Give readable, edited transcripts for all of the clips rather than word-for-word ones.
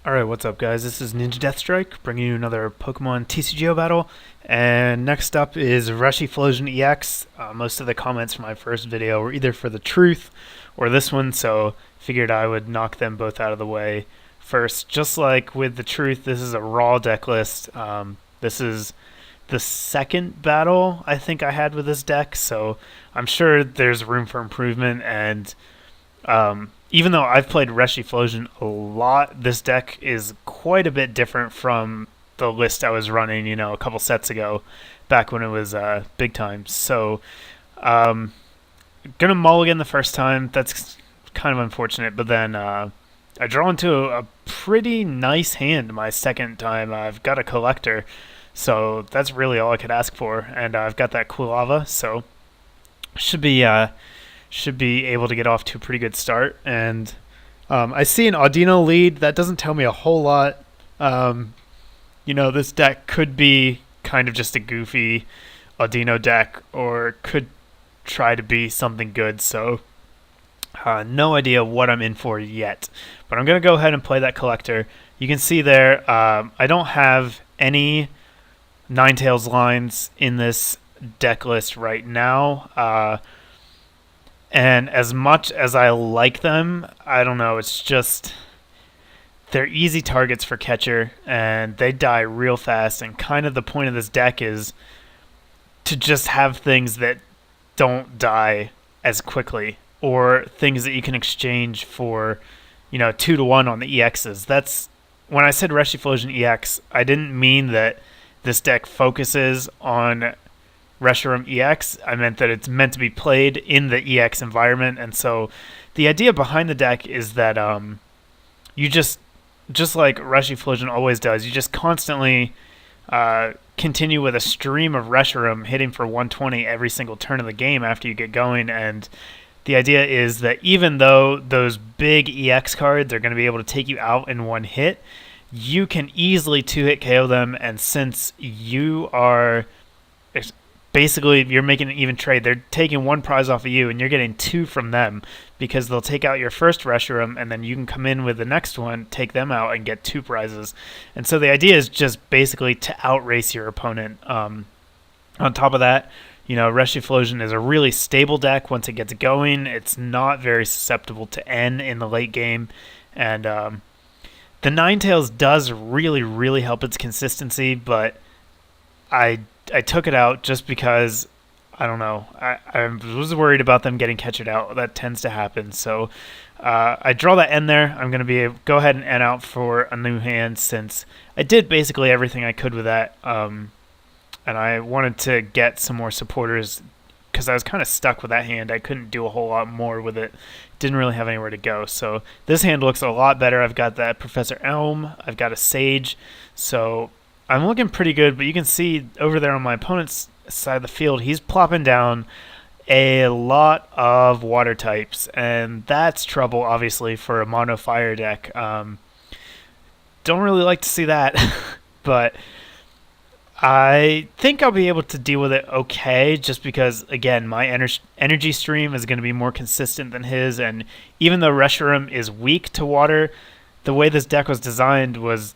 Alright, what's up guys? This is NinjaDeathStrike, bringing you another Pokemon TCGO battle. And next up is Reshiflosion EX. Most of the comments from my first video were either for the truth or this one, so figured I would knock them both out of the way first. Just like with the truth, this is a raw deck list. This is the second battle I think I had with this deck, so I'm sure there's room for improvement. And even though I've played Reshiflosion a lot, this deck is quite a bit different from the list I was running, a couple sets ago, back when it was big time. So, gonna mulligan the first time. That's kind of unfortunate, but then I draw into a pretty nice hand my second time. I've got a collector, so that's really all I could ask for, and I've got that Kulava, so should be able to get off to a pretty good start. And I see an Audino lead. That doesn't tell me a whole lot. This deck could be kind of just a goofy Audino deck, or could try to be something good. So no idea what I'm in for yet. But I'm going to go ahead and play that collector. You can see there, I don't have any Ninetales lines in this deck list right now. And as much as I like them, I don't know, it's just they're easy targets for catcher, and they die real fast. And kind of the point of this deck is to just have things that don't die as quickly, or things that you can exchange for, 2-to-1 on the EXs. That's when I said Reshiflosion EX, I didn't mean that this deck focuses on Reshiram EX. I meant that it's meant to be played in the EX environment. And so the idea behind the deck is that you just like Reshiflosion always does, you just constantly continue with a stream of Reshiram hitting for 120 every single turn of the game after you get going. And the idea is that even though those big EX cards are going to be able to take you out in one hit, you can easily 2-hit KO them. And since you are basically, you're making an even trade. They're taking one prize off of you, and you're getting two from them, because they'll take out your first Reshiram, and then you can come in with the next one, take them out, and get two prizes. And so the idea is just basically to outrace your opponent. On top of that, Reshiflosion is a really stable deck once it gets going. It's not very susceptible to N in the late game. And the Ninetales does really, really help its consistency, but I took it out just because, I don't know, I was worried about them getting catchered out. That tends to happen. So I draw that N there. I'm going to go ahead and N out for a new hand, since I did basically everything I could with that. And I wanted to get some more supporters, because I was kind of stuck with that hand. I couldn't do a whole lot more with it. Didn't really have anywhere to go. So this hand looks a lot better. I've got that Professor Elm. I've got a Sage. So I'm looking pretty good, but you can see over there on my opponent's side of the field, he's plopping down a lot of water types, and that's trouble, obviously, for a mono fire deck. Don't really like to see that, but I think I'll be able to deal with it okay, just because, again, my energy stream is going to be more consistent than his, and even though Reshiram is weak to water, the way this deck was designed was,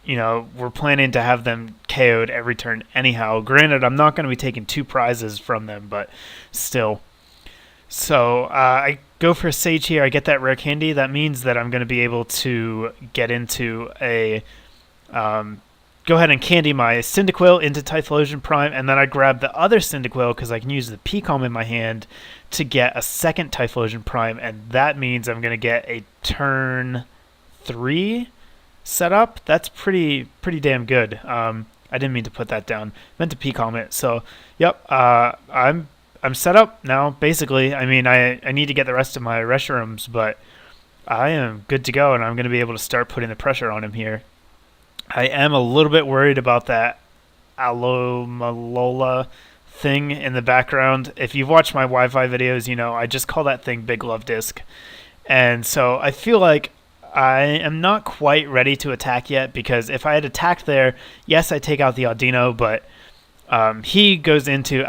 we're planning to have them KO'd every turn anyhow. Granted, I'm not going to be taking two prizes from them, but still. So I go for a Sage here. I get that rare candy. That means that I'm going to be able to get into a... go ahead and candy my Cyndaquil into Typhlosion Prime, and then I grab the other Cyndaquil because I can use the Pecom in my hand to get a second Typhlosion Prime, and that means I'm going to get a turn 3 setup. That's pretty damn good. I didn't mean to put that down. I meant to Pecom it. So, yep, I'm set up now, basically. I mean, I need to get the rest of my Reshirams, but I am good to go, and I'm going to be able to start putting the pressure on him here. I am a little bit worried about that Alomalola thing in the background. If you've watched my Wi-Fi videos, I just call that thing Big Love Disc. And so I feel like I am not quite ready to attack yet, because if I had attacked there, yes, I take out the Audino, but he goes into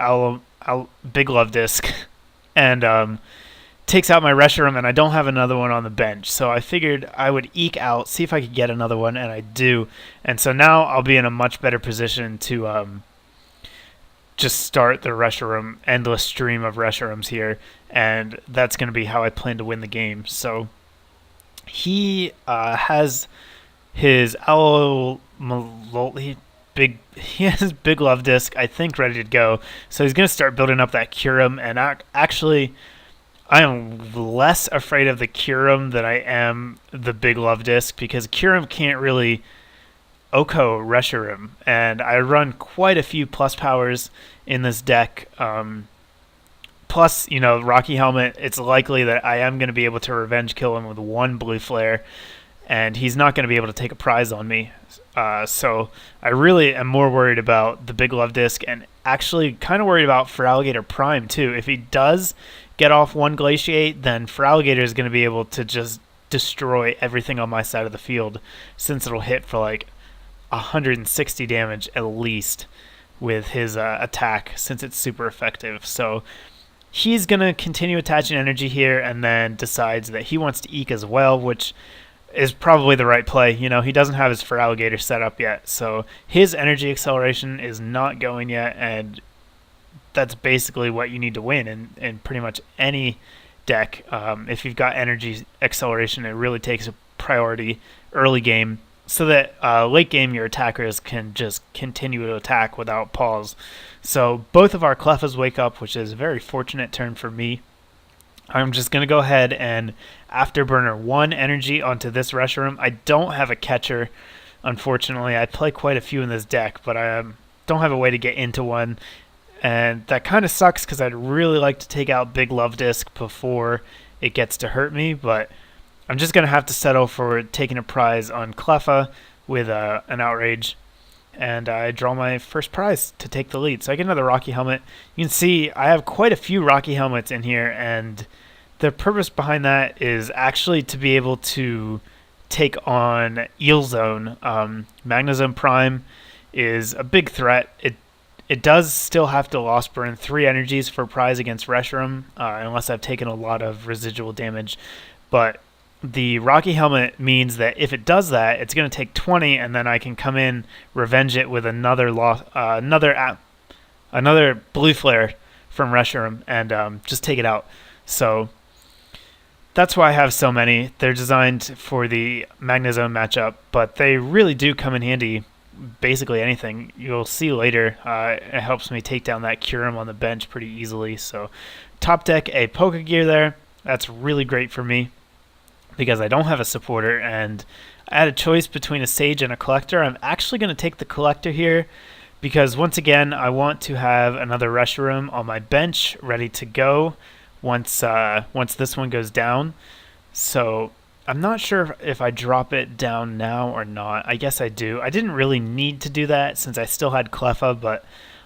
Big Love Disc, and takes out my Reshiram, and I don't have another one on the bench. So I figured I would eke out, see if I could get another one, and I do. And so now I'll be in a much better position to just start the Reshiram, endless stream of Reshirams here, and that's going to be how I plan to win the game. So he has his he has Big Love Disc, I think, ready to go. So he's going to start building up that Kyurem, and actually I am less afraid of the Kyurem than I am the Big Love Disc, because Kyurem can't really Oko Reshiram, and I run quite a few plus powers in this deck. Plus, Rocky Helmet, it's likely that I am going to be able to revenge kill him with one Blue Flare, and he's not going to be able to take a prize on me. So I really am more worried about the Big Love Disc, and actually kind of worried about Feraligatr Prime too. If he does get off one Glaciate, then Feraligatr is going to be able to just destroy everything on my side of the field, since it'll hit for like 160 damage at least with his attack, since it's super effective. So he's going to continue attaching energy here, and then decides that he wants to eke as well, which is probably the right play. He doesn't have his Feraligatr set up yet, so his energy acceleration is not going yet, and that's basically what you need to win in pretty much any deck. If you've got energy acceleration, it really takes a priority early game, so that late game your attackers can just continue to attack without pause. So both of our Clefas wake up, which is a very fortunate turn for me. I'm just going to go ahead and Afterburner 1 energy onto this Reshiram. I don't have a catcher, unfortunately. I play quite a few in this deck, but I don't have a way to get into one. And that kind of sucks, because I'd really like to take out Big Love Disc before it gets to hurt me, but I'm just going to have to settle for taking a prize on Cleffa with an Outrage. And I draw my first prize to take the lead. So I get another Rocky Helmet. You can see I have quite a few Rocky Helmets in here, and the purpose behind that is actually to be able to take on Eel Zone. Magnezone Prime is a big threat. It does still have to loss burn 3 energies for prize against Reshiram, unless I've taken a lot of residual damage. But the Rocky Helmet means that if it does that, it's going to take 20, and then I can come in, revenge it with another Blue Flare from Reshiram, and just take it out. So that's why I have so many. They're designed for the Magnezone matchup, but they really do come in handy basically anything. You'll see later, it helps me take down that Kyurem on the bench pretty easily. So top deck a Pokegear there. That's really great for me, because I don't have a supporter, and I had a choice between a Sage and a Collector. I'm actually going to take the Collector here, because once again, I want to have another Reshiram on my bench ready to go once this one goes down. So I'm not sure if I drop it down now or not. I guess I do. I didn't really need to do that since I still had Cleffa, but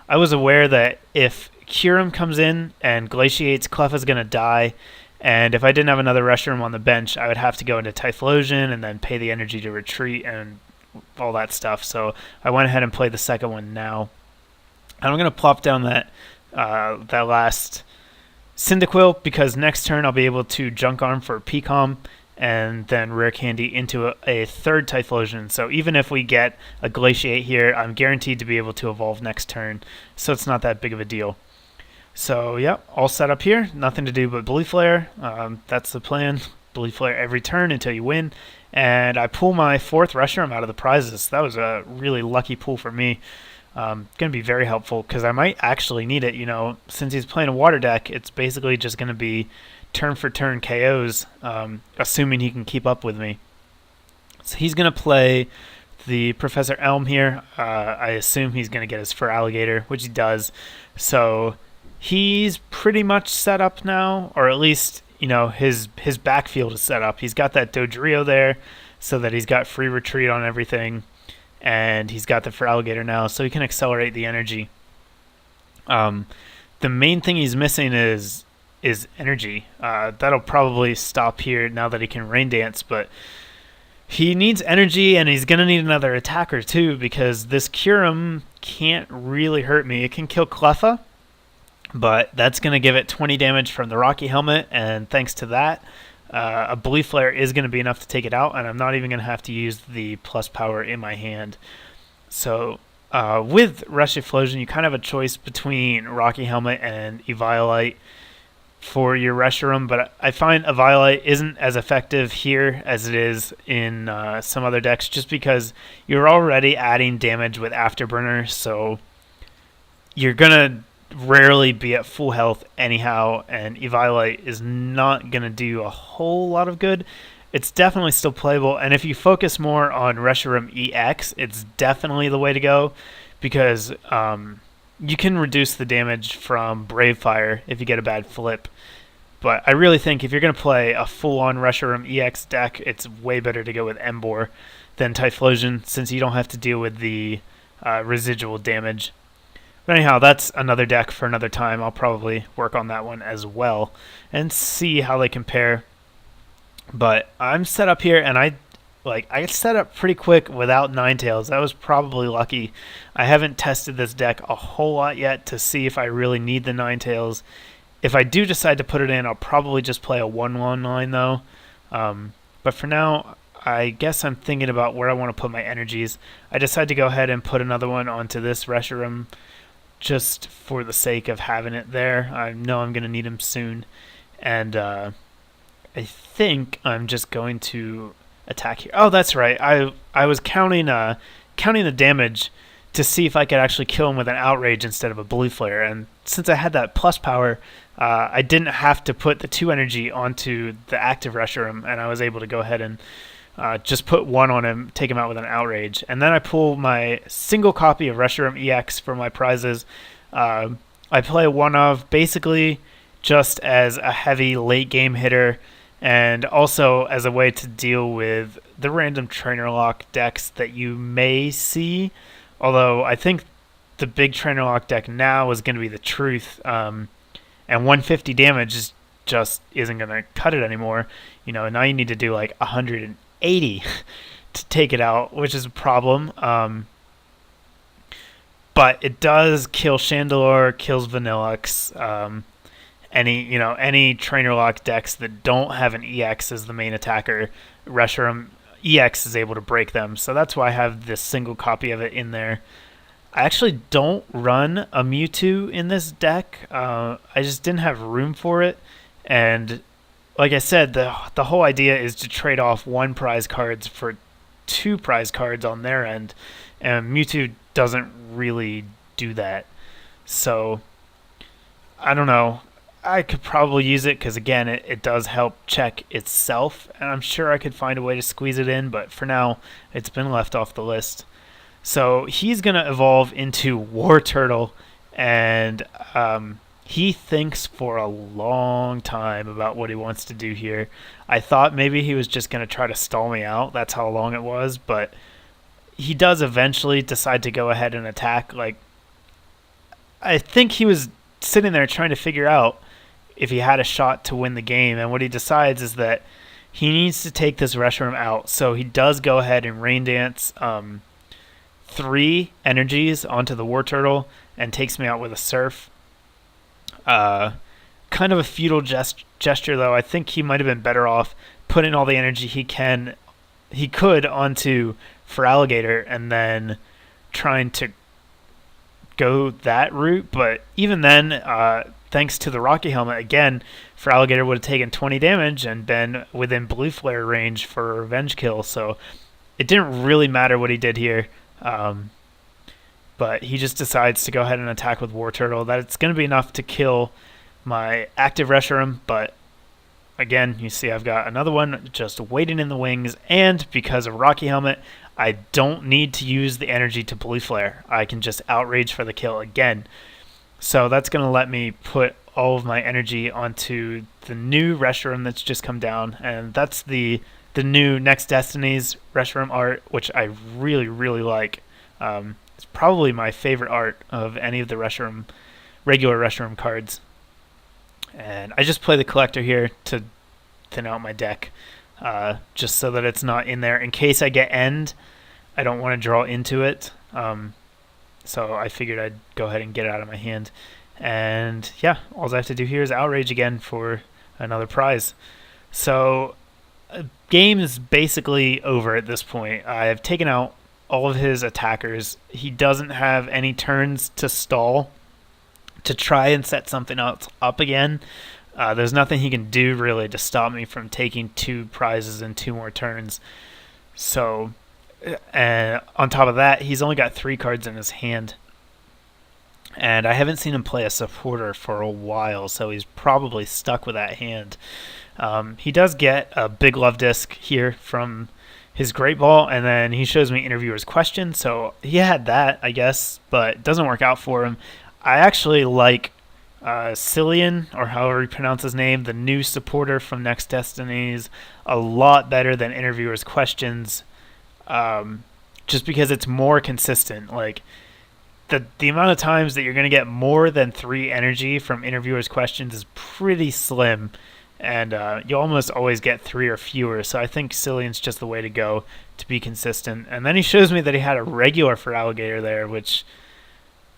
I was aware that if Kyurem comes in and glaciates, Cleffa's going to die. And if I didn't have another Reshiram on the bench, I would have to go into Typhlosion and then pay the energy to retreat and all that stuff. So I went ahead and played the second one now. And I'm going to plop down that last Cyndaquil, because next turn I'll be able to Junk Arm for Pecom and then Rare Candy into a third Typhlosion. So even if we get a Glaciate here, I'm guaranteed to be able to evolve next turn. So it's not that big of a deal. So, yeah, all set up here. Nothing to do but Blue Flare. That's the plan. Blue Flare every turn until you win. And I pull my 4th Reshiram out of the prizes. That was a really lucky pull for me. Going to be very helpful, because I might actually need it. Since he's playing a water deck, it's basically just going to be turn for turn KOs, assuming he can keep up with me. So he's going to play the Professor Elm here. I assume he's going to get his Feraligatr, which he does. So he's pretty much set up now, or at least, his backfield is set up. He's got that Dodrio there, so that he's got free retreat on everything, and he's got the Feraligatr now, so he can accelerate the energy. The main thing he's missing is energy. That'll probably stop here now that he can Rain Dance, but he needs energy, and he's going to need another attacker too, because this Kyurem can't really hurt me. It can kill Cleffa, but that's going to give it 20 damage from the Rocky Helmet, and thanks to that, a Blue Flare is going to be enough to take it out, and I'm not even going to have to use the plus power in my hand. So with Rush Explosion, you kind of have a choice between Rocky Helmet and Eviolite for your Reshiram, but I find Eviolite isn't as effective here as it is in some other decks, just because you're already adding damage with Afterburner, so you're going to rarely be at full health anyhow, and Eviolite is not going to do a whole lot of good. It's definitely still playable, and if you focus more on Reshiram EX, it's definitely the way to go, because you can reduce the damage from Brave Fire if you get a bad flip. But I really think if you're going to play a full-on Reshiram EX deck, it's way better to go with Embor than Typhlosion, since you don't have to deal with the residual damage. But anyhow, that's another deck for another time. I'll probably work on that one as well and see how they compare. But I'm set up here, and I set up pretty quick without Ninetales. That was probably lucky. I haven't tested this deck a whole lot yet to see if I really need the Ninetales. If I do decide to put it in, I'll probably just play a 1-1 line though. But for now, I guess I'm thinking about where I want to put my energies. I decided to go ahead and put another one onto this Reshiram, just for the sake of having it there. I know I'm going to need him soon, and I think I'm just going to attack here. Oh, that's right. I was counting the damage to see if I could actually kill him with an Outrage instead of a Blue Flare, and since I had that plus power, I didn't have to put the 2 energy onto the active Reshiram, and I was able to go ahead and just put 1 on him, take him out with an Outrage. And then I pull my single copy of Reshiram EX for my prizes. I play one of basically just as a heavy late game hitter, and also as a way to deal with the random Trainer Lock decks that you may see. Although I think the big Trainer Lock deck now is going to be the Truth, and 150 damage just isn't going to cut it anymore. Now you need to do like 180 to take it out, which is a problem. But it does kill Chandelure, kills Vanillux. Any Trainer Lock decks that don't have an EX as the main attacker, Reshiram EX is able to break them. So that's why I have this single copy of it in there. I actually don't run a Mewtwo in this deck. I just didn't have room for it. And like I said, the whole idea is to trade off 1 prize cards for 2 prize cards on their end. And Mewtwo doesn't really do that. So, I don't know. I could probably use it because, again, it does help check itself. And I'm sure I could find a way to squeeze it in. But for now, it's been left off the list. So he's going to evolve into War Turtle, and he thinks for a long time about what he wants to do here. I thought maybe he was just going to try to stall me out. That's how long it was, but he does eventually decide to go ahead and attack. I think he was sitting there trying to figure out if he had a shot to win the game, and what he decides is that he needs to take this Reshiram out. So he does go ahead and Rain Dance 3 energies onto the War Turtle and takes me out with a Surf. Kind of a futile gesture, though. I think he might have been better off putting all the energy he could onto Feraligatr and then trying to go that route. But even then, thanks to the Rocky Helmet, again, Feraligatr would have taken 20 damage and been within Blue Flare range for a revenge kill. So it didn't really matter what he did here. But he just decides to go ahead and attack with War Turtle. That's going to be enough to kill my active Reshiram, but again, you see I've got another one just waiting in the wings, and because of Rocky Helmet, I don't need to use the energy to Blue Flare. I can just Outrage for the kill again. So that's going to let me put all of my energy onto the new Reshiram that's just come down, and that's the new Next Destinies Reshiram art, which I really, really like. It's probably my favorite art of any of the regular Reshiram cards. And I just play the collector here to thin out my deck, just so that it's not in there. In case I get end, I don't want to draw into it. So I figured I'd go ahead and get it out of my hand. And yeah, all I have to do here is outrage again for another prize. So game is basically over at this point. I've taken out all of his attackers. He doesn't have any turns to stall to try and set something else up again. There's nothing he can do really to stop me from taking 2 prizes in 2 more turns. So, and on top of that, he's only got 3 cards in his hand. And I haven't seen him play a supporter for a while, so he's probably stuck with that hand. He does get a big love disc here from his Great Ball, and then he shows me Interviewer's Question, so he had that, I guess, but it doesn't work out for him. I actually like Cillian, or however you pronounce his name, the new supporter from Next Destinies, a lot better than Interviewer's Questions, just because it's more consistent. Like, the amount of times that you're going to get more than 3 energy from Interviewer's Questions is pretty slim, and you almost always get 3 or fewer, so I think Cillian's just the way to go to be consistent. And then he shows me that he had a regular for Alligator there, which,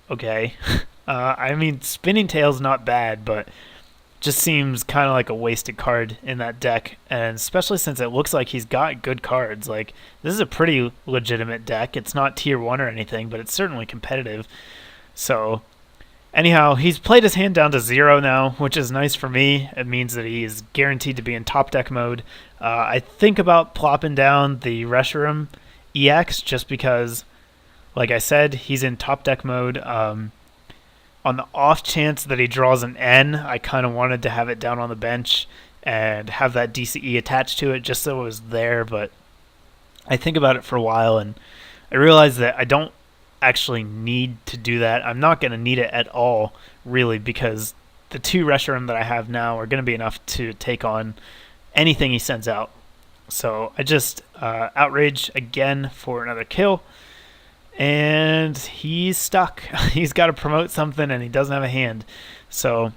okay. I mean, Spinning Tail's not bad, but just seems kind of like a wasted card in that deck, and especially since it looks like he's got good cards. Like, this is a pretty legitimate deck. It's not tier 1 or anything, but it's certainly competitive. So, anyhow, he's played his hand down to 0 now, which is nice for me. It means that he's guaranteed to be in top deck mode. I think about plopping down the Reshiram EX just because, like I said, he's in top deck mode. On the off chance that he draws an N, I kind of wanted to have it down on the bench and have that DCE attached to it just so it was there, but I think about it for a while and I realize that I don't actually need to do that. I'm not going to need it at all, really, because the 2 Reshiram that I have now are going to be enough to take on anything he sends out. So I just outrage again for another kill. And he's stuck. He's got to promote something, and he doesn't have a hand. So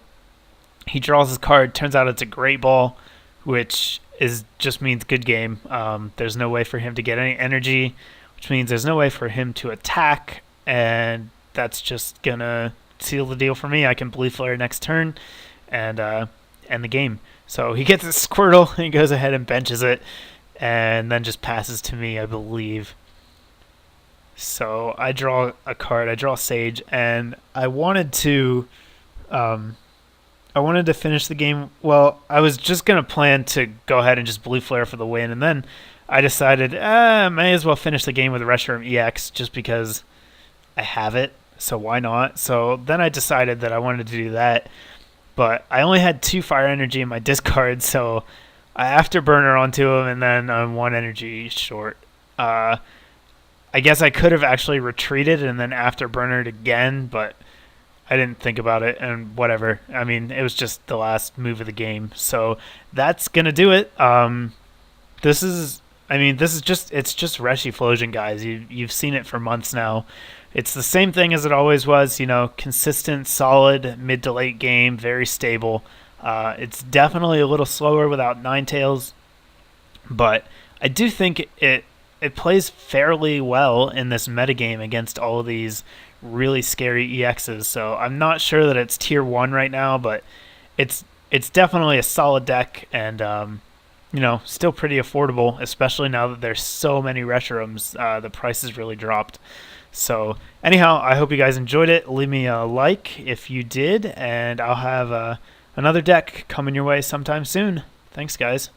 he draws his card. Turns out it's a Great Ball, which just means good game. There's no way for him to get any energy, which means there's no way for him to attack, and that's just going to seal the deal for me. I can Bleed Flare next turn and end the game. So he gets a Squirtle, and he goes ahead and benches it, and then just passes to me, I believe. So I draw a card. I draw Sage, and I wanted to finish the game. Well, I was just gonna plan to go ahead and just Blue Flare for the win, and then I decided I may as well finish the game with the Reshiram EX just because I have it. So why not? So then I decided that I wanted to do that, but I only had 2 fire energy in my discard, so I afterburner onto him, and then I'm 1 energy short. I guess I could have actually retreated and then afterburnered again, but I didn't think about it, and whatever. I mean, it was just the last move of the game. So that's going to do it. This is just Reshi Flosion, guys. You've seen it for months now. It's the same thing as it always was, consistent, solid, mid to late game, very stable. It's definitely a little slower without Ninetales, but I do think it plays fairly well in this metagame against all of these really scary EXs. So I'm not sure that it's tier 1 right now, but it's definitely a solid deck, and still pretty affordable, especially now that there's so many Reshirams. The price has really dropped. So anyhow, I hope you guys enjoyed it. Leave me a like if you did, and I'll have another deck coming your way sometime soon. Thanks, guys.